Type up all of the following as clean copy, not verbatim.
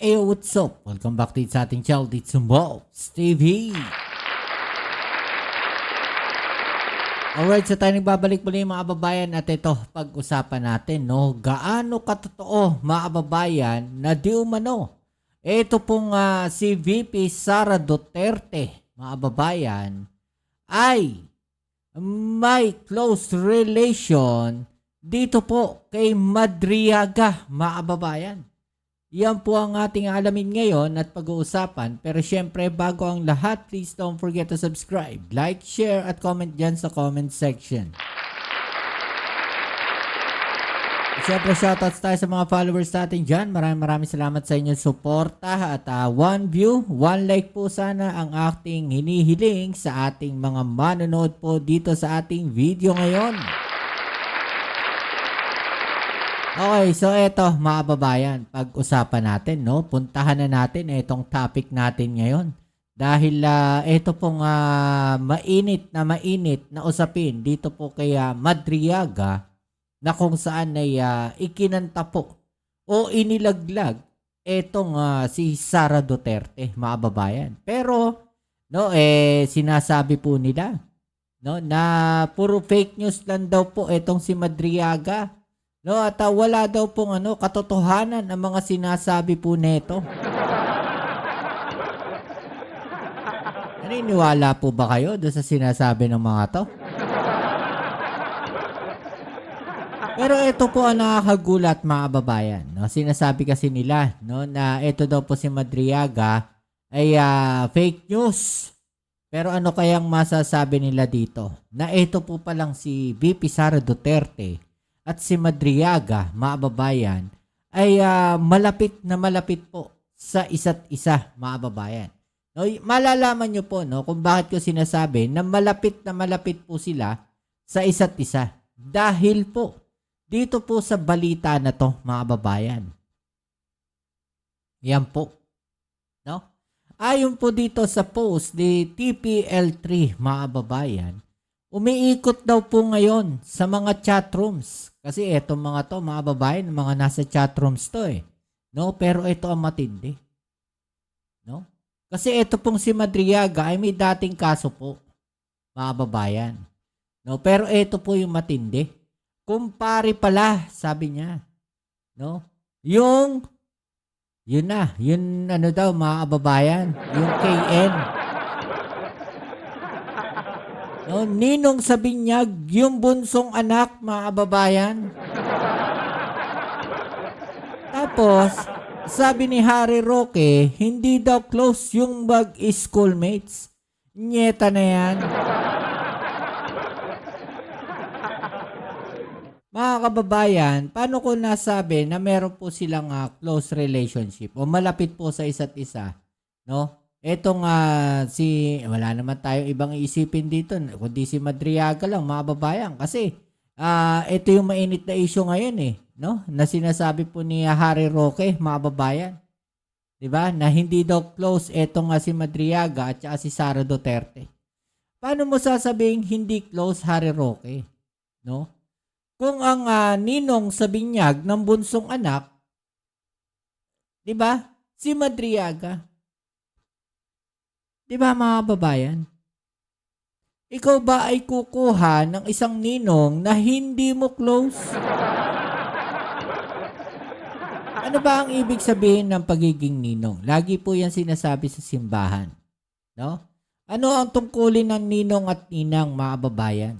Hey, what's up? Welcome back to sa ating channel, it's Mobs TV. Alright, so tayo nagbabalik muli mga kababayan at ito, pag-usapan natin, no? Gaano katotoo mga kababayan na di umano? Ito pong si VP Sara Duterte, mga kababayan, ay may close relation dito po kay Madriaga, mga kababayan. Yan po ang ating alamin ngayon at pag-uusapan. Pero syempre, bago ang lahat, please don't forget to subscribe, like, share, at comment dyan sa comment section. Syempre, shoutouts tayo sa mga followers natin dyan. Maraming salamat sa inyong suporta. At 1 view, 1 like po sana ang ating hinihiling sa ating mga manonood po dito sa ating video ngayon. Okay, so eto mga kababayan, pag-usapan natin, no? Puntahan na natin itong topic natin ngayon. Dahil ito pong mainit na usapin dito po kay Madriaga na kung saan ay ikinanta po o inilaglag itong si Sara Duterte, mga kababayan. Pero no, sinasabi po nila, no, na puro fake news lang daw po itong si Madriaga. No, at wala daw pong katotohanan ang mga sinasabi po neto. Naniniwala po ba kayo doon sa sinasabi ng mga to? Pero ito po ang nakakagulat mga kababayan. No? Sinasabi kasi nila, no, na ito daw po si Madriaga ay fake news. Pero ano kayang masasabi nila dito? Na ito po palang si VP Sara Duterte at si Madriaga, mga kababayan, ay malapit po sa isa't isa, mga kababayan. No, malalaman nyo po, no, kung bakit ko sinasabi na malapit po sila sa isa't isa. Dahil po, dito po sa balita na to, mga kababayan. Yan po. No? Ayon po dito sa post ni TPL3, mga kababayan, umiikot daw po ngayon sa mga chatrooms. Kasi etong mga to, mga babae, mga nasa chatrooms to No? Pero ito ang matindi. No? Kasi ito pong si Madriaga ay may dating kaso po, mga babayan. No? Pero ito po yung matindi. Kumpare pala, sabi niya. No? Yun daw, mga kababayan, yung KN. No, Ninong sa Binyag, yung bunsong anak, mga kababayan. Tapos, sabi ni Harry Roque, hindi daw close yung mag-schoolmates. Nyeta na yan. Mga kababayan, paano ko nasabi na meron po silang close relationship o malapit po sa isa't isa? No? Etong wala naman tayong ibang iisipin dito kundi si Madriaga lang, mga babayan. Kasi ito yung mainit na issue ngayon no? Na sinasabi po ni Harry Roque, mga babayan. 'Di ba? Na hindi daw close etong si Madriaga at saka si Sara Duterte. Paano mo sasabing hindi close, Harry Roque? No? Kung ang ninong sa binyag ng bunsong anak, 'di ba? Si Madriaga. Diba mga babayan? Ikaw ba ay kukuha ng isang ninong na hindi mo close? Ano ba ang ibig sabihin ng pagiging ninong? Lagi po yan sinasabi sa simbahan. No? Ano ang tungkulin ng ninong at ninang, mga babayan?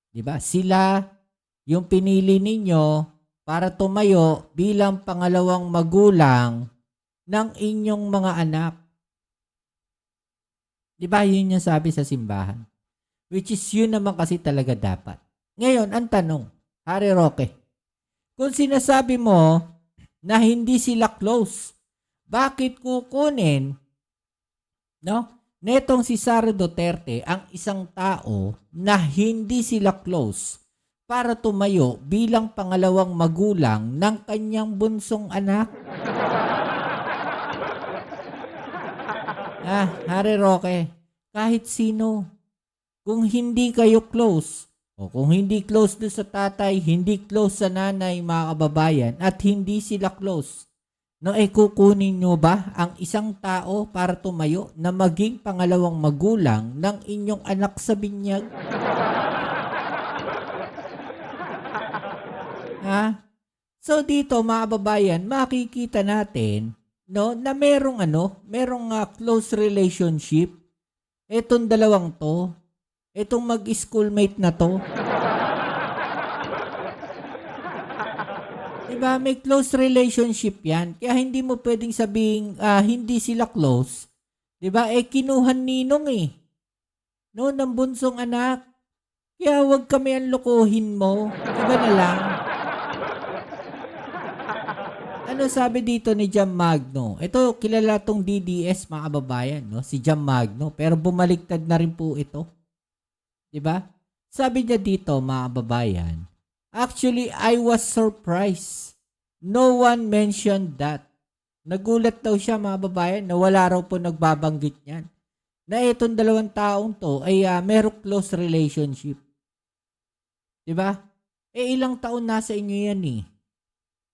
Diba? Sila yung pinili ninyo para tumayo bilang pangalawang magulang ng inyong mga anak. Diba yun yung sabi sa simbahan? Which is yun naman kasi talaga dapat. Ngayon, ang tanong, Harry Roque, kung sinasabi mo na hindi sila close, bakit kukunin, no, netong si Sara Duterte ang isang tao na hindi sila close para tumayo bilang pangalawang magulang ng kanyang bunsong anak? Harry Roque, kahit sino, kung hindi kayo close, o kung hindi close doon sa tatay, hindi close sa nanay, mga kababayan, at hindi sila close No, kukunin nyo ba ang isang tao para tumayo na maging pangalawang magulang ng inyong anak sa binyag? Ha? So dito mga kababayan, makikita natin no na merong close relationship etong dalawang to, etong mag-schoolmate na to. Diba? May close relationship yan. Kaya hindi mo pwedeng sabing hindi sila close. Diba? Kinuhan ninong eh. No, ng bunsong anak. Kaya wag kami ang lokohin mo. Iba na lang. Ano sabi dito ni Jam Magno? Ito, kilala tong DDS mga kababayan, no? Si Jam Magno. Pero bumaliktad na rin po ito. Diba? Sabi niya dito mga kababayan, actually, I was surprised. No one mentioned that. Nagulat daw siya mga babayan na wala raw po nagbabanggit niyan. Na itong dalawang taong to ay merong close relationship. Diba? Ilang taon nasa inyo yan eh.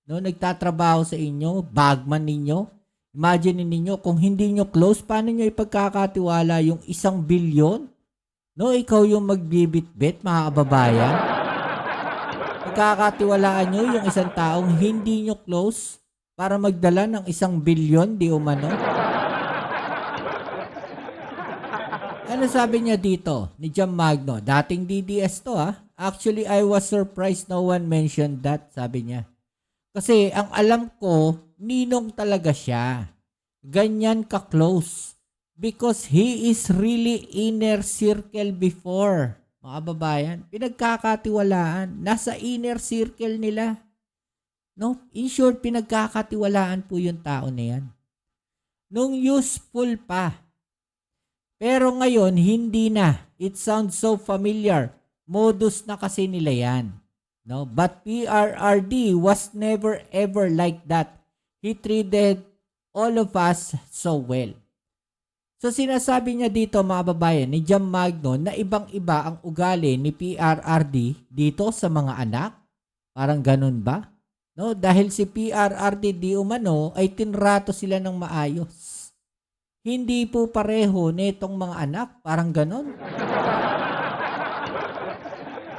No, nagtatrabaho sa inyo, bagman ninyo. Imagine ninyo kung hindi nyo close, paano nyo ipagkakatiwala yung 1 bilyon? No, ikaw yung magbibitbit mga kababayan. Pagkakatiwalaan nyo yung isang taong hindi nyo close para magdala ng 1 bilyon di umano? Ano sabi niya dito ni Jam Magno? Dating DDS to ha. Actually, I was surprised no one mentioned that, sabi niya. Kasi ang alam ko, ninong talaga siya. Ganyan ka-close. Because he is really inner circle before. Mga babayan, pinagkakatiwalaan. Nasa inner circle nila. No? In short, pinagkakatiwalaan po yung tao na yan. Nung useful pa. Pero ngayon, hindi na. It sounds so familiar. Modus na kasi nila yan. No? But PRRD was never ever like that. He treated all of us so well. So sinasabi niya dito mga babayan ni Jam Magno na ibang-iba ang ugali ni PRRD dito sa mga anak. Parang ganun ba? No, dahil si PRRD di umano ay tinrato sila ng maayos. Hindi po pareho nitong mga anak, parang ganun.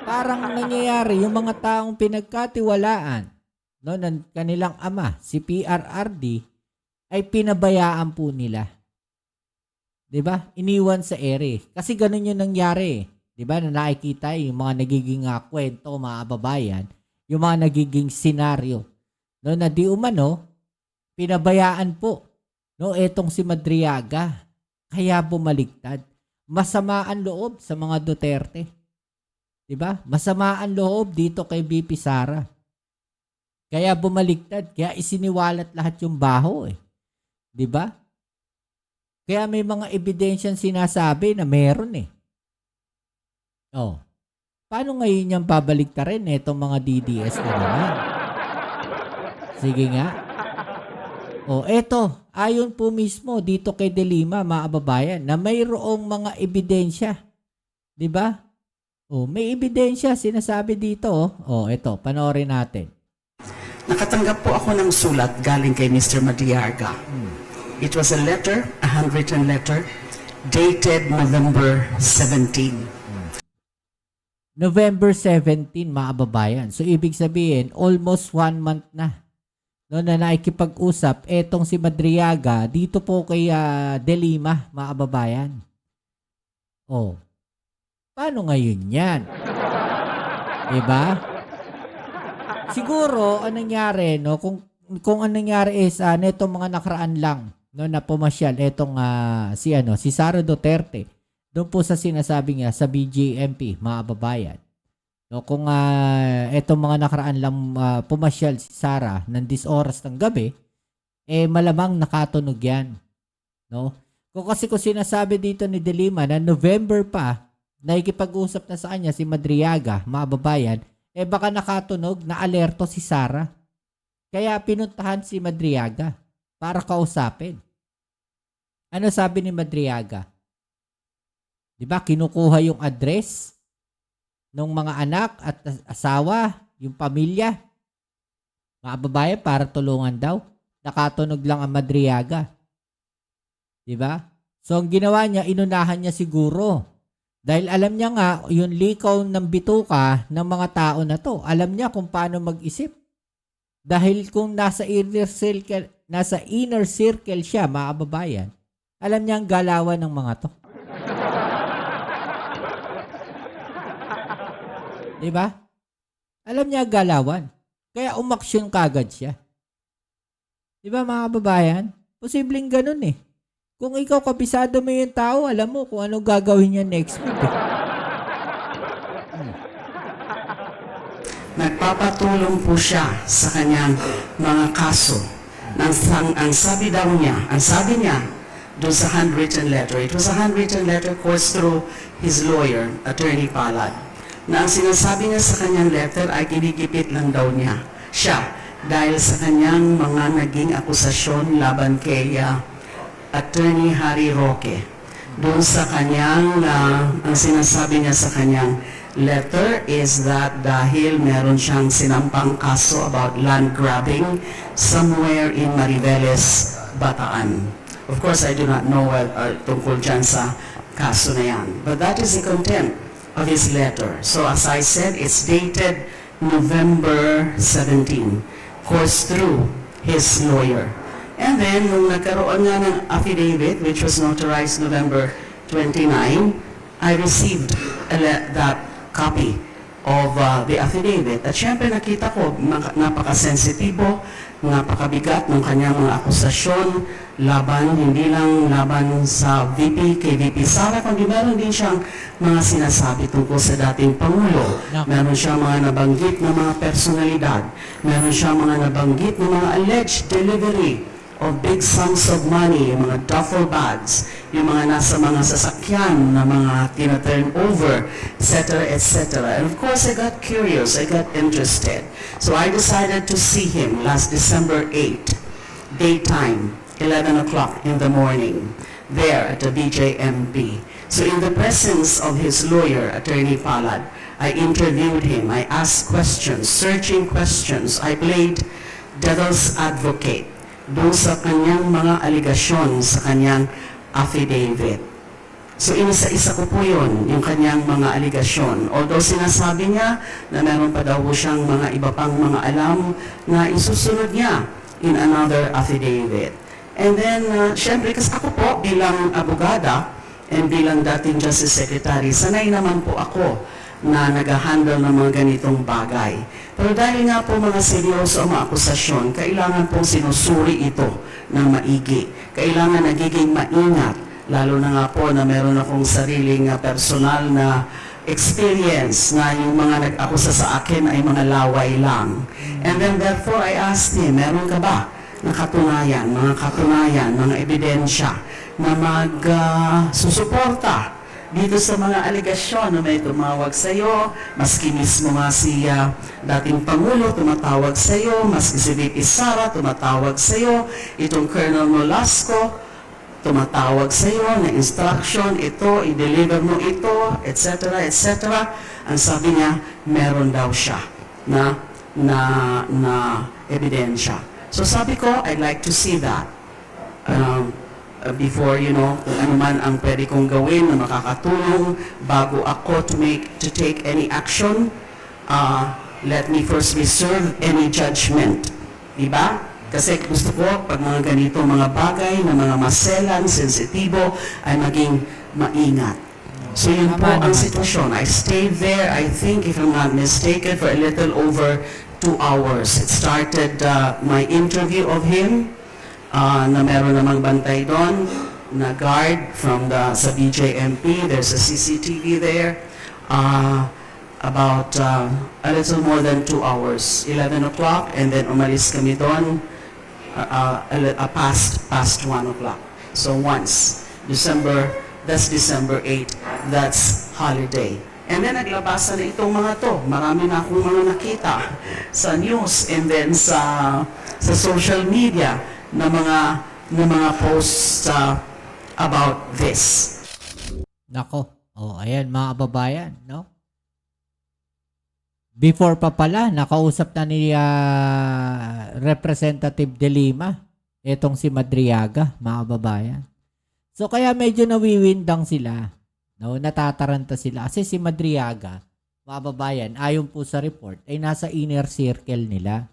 Parang nangyayari yung mga taong pinagkatiwalaan no ng kanilang ama, si PRRD ay pinabayaan po nila. 'Di ba? Iniwan sa ere. Kasi ganun yung nangyari. 'Di ba? Na nakikita yung mga nagiging kwento, mga kababayan, yung mga nagiging senaryo. No, na di umano, pinabayaan po. No, etong si Madriaga. Kaya bumaliktad. Masama ang loob sa mga Duterte. 'Di ba? Masama ang loob dito kay BP Sara. Kaya bumaliktad. Kaya isiniwalat lahat yung baho eh. 'Di ba? Kaya may mga ebidensyang sinasabi na meron eh. Oh. Paano ngayon niyang babaliktarin itong mga DDS na naman? Sige nga. Oh, eto. Ayon po mismo dito kay De Lima, mga kababayan, na mayroong mga ebidensya. 'Di ba? Oh, may ebidensya sinasabi dito. Oh, eto. Panoorin natin. Nakatanggap po ako ng sulat galing kay Mr. Madriaga. It was a letter, a handwritten letter, dated November 17. November 17, mga kababayan. So, ibig sabihin, almost 1 month na. No, na nakikipag-usap, etong si Madriaga, dito po kay De Lima, mga kababayan. Oh, paano ngayon yan? Diba? Siguro, anong nangyari, no? Kung anong nangyari is, netong mga nakaraan lang, no, na pumasyal etong si Sara Duterte doon po sa sinasabi niya sa BJMP, mga kababayan. No, kung etong mga nakaraan lang pumasyal si Sara ng 10 oras ng gabi, malamang nakatunog yan. No? Kung sinasabi dito ni De Lima na November pa, nakikipag-usap na sa kanya si Madriaga, mga kababayan, baka nakatunog na alerto si Sara. Kaya pinuntahan si Madriaga para kausapin. Ano sabi ni Madriaga? 'Di ba kinukuha yung address ng mga anak at asawa, yung pamilya. Mga babae para tulungan daw. nakatunog lang ang Madriaga. 'Di ba? So ang ginawa niya, inunahan niya siguro. Dahil alam niya nga, yung likaw ng bituka ng mga tao na to, alam niya kung paano mag-isip. Dahil kung nasa inner circle siya, mga kababayan, alam niya ang galawan ng mga to. Diba? Alam niya ang galawan. Kaya umaksyon kagad siya. Diba mga kababayan? Posibleng ganun eh. Kung ikaw kabisado mo yung tao, alam mo kung anong gagawin niya next week eh. Nagpapatulong po siya sa kanyang mga kaso. Ang sabi niya, doon sa handwritten letter, it was a handwritten letter course through his lawyer, Attorney Palad, na ang sinasabi niya sa kanyang letter ay kinigipit lang daw niya siya dahil sa kanyang mga naging akusasyon laban kay Attorney Harry Roque. Doon sa kanyang, ang sinasabi niya sa kanyang letter is that dahil meron siyang sinampang kaso about land grabbing somewhere in Mariveles, Bataan. Of course, I do not know tungkol dyan sa kaso na yan. But that is the content of his letter. So as I said, it's dated November 17, course through his lawyer. And then, nung nagkaroon nga ng affidavit, which was notarized November 29, I received that copy of the affidavit. At syempre nakita ko, napaka-sensitibo, napakabigat ng kanyang mga akusasyon, hindi lang laban sa kay VP Sara, kundi meron din siyang mga sinasabi tungkol sa dating Pangulo. Meron siyang mga nabanggit na mga personalidad. Meron siyang mga nabanggit na mga alleged delivery of big sums of money, yung mga duffel bags, yung mga nasa mga sasakyan na mga tina-turn over, etc., etc. And of course, I got curious, I got interested. So I decided to see him last December 8, daytime, 11 o'clock in the morning, there at the BJMP. So in the presence of his lawyer, Attorney Palad, I interviewed him, I asked questions, searching questions, I played devil's advocate doon sa kanyang mga aligasyon sa kanyang affidavit. So inisa-isa ko po yun, yung kanyang mga aligasyon. Although sinasabi niya na meron pa daw siyang mga iba pang mga alam na isusunod niya in another affidavit. And then, syempre, kasi ako po bilang abogada and bilang dating Justice Secretary, sanay naman po ako na nag-handle ng mga ganitong bagay. Pero dahil nga po mga seryoso ang mga akusasyon, kailangan pong sinusuri ito ng maigi. Kailangan nagiging maingat, lalo na nga po na meron akong sariling personal na experience na yung mga nag-akusa sa akin ay mga laway lang. And then therefore I asked him, meron ka ba na katunayan, mga ebidensya na susuporta dito sa mga aligasyon na may tumawag sa iyo, maski mismo nga si dating Pangulo tumatawag sa iyo, maski si VP Sara tumatawag sa iyo, itong Colonel Nolasco tumatawag sa iyo na instruction ito, i-deliver mo ito, etc., etc. Ang sabi niya, meron daw siya na ebidensya. So sabi ko, I'd like to see that. Before, kung ano man ang pwede kong gawin na makakatulong bago ako to take any action, let me first reserve any judgment. Diba? Kasi gusto ko, pag mga ganito, mga bagay na mga maselan, sensitibo, ay maging maingat. So yun po ang sitwasyon. I stayed there, I think, if I'm not mistaken, for a little over 2 hours. It started my interview of him, na meron namang bantay doon, na guard sa BJMP. There's a CCTV there. About a little more than 2 hours, 11 o'clock, and then umalis kami doon past 1 o'clock. So once, that's December 8, that's holiday. And then naglabasan na itong mga to. Marami na akong mga nakita sa news and then sa social media na mga posts about this. Nako. Ayan mga kababayan, no? Before pa pala, nakausap na ni Representative De Lima Etong si Madriaga, mga kababayan. So kaya medyo nawiwindang sila. No, natataranta sila kasi si Madriaga, mga kababayan, ayon po sa report ay nasa inner circle nila.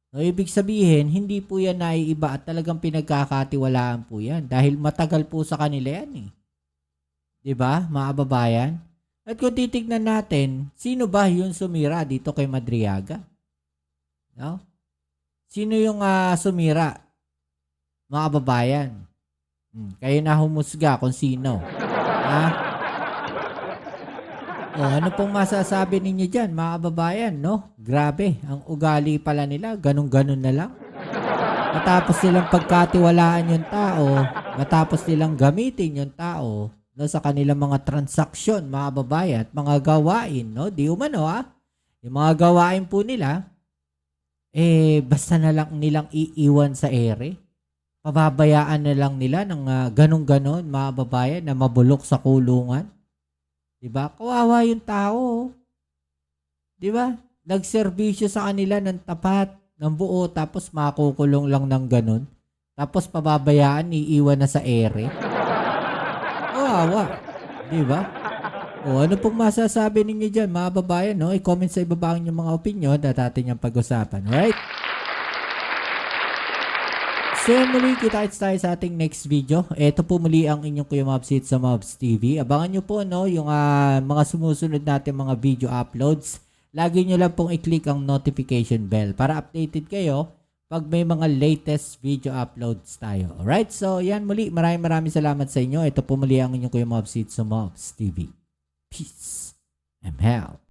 No, ibig sabihin, hindi po yan naiiba at talagang pinagkakatiwalaan po yan dahil matagal po sa kanila yan eh. 'Di ba, mga kababayan? At kung titignan natin, sino ba yung sumira dito kay Madriaga? No? Sino yung sumira? Mga kababayan. Kayo na humusga kung sino. Ha? O, ano pong masasabi ninyo dyan, mga kababayan, no? Grabe, ang ugali pala nila, ganun-ganun na lang. Matapos nilang pagkatiwalaan yung tao, matapos nilang gamitin yung tao, no, sa kanilang mga transaksyon, mga kababayan, at mga gawain, no? Di umano, yung mga gawain po nila, basta na lang nilang iiwan sa ere. Pababayaan na lang nila ng ganun-ganon, mga kababayan, na mabulok sa kulungan. Diba? Kawawa yung tao. Diba? Nagserbisyo sa kanila ng tapat, ng buo, tapos makukulong lang ng ganun. Tapos pababayaan, iiwan na sa ere. Kawawa. Diba? O, ano pong masasabi ninyo dyan, mga babayan, no? I-comment sa ibaba ang inyong mga opinion at atin yung pag-usapan. Alright? So muli, kita-kits tayo sa ating next video. Ito po muli ang inyong Kuya Mobs sa Mobs TV. Abangan nyo po, no, yung mga sumusunod natin mga video uploads. Lagi nyo lang pong i-click ang notification bell para updated kayo pag may mga latest video uploads tayo. Alright, so yan muli. Maraming salamat sa inyo. Ito po muli ang inyong Kuya Mobs sa Mobs TV. Peace and health.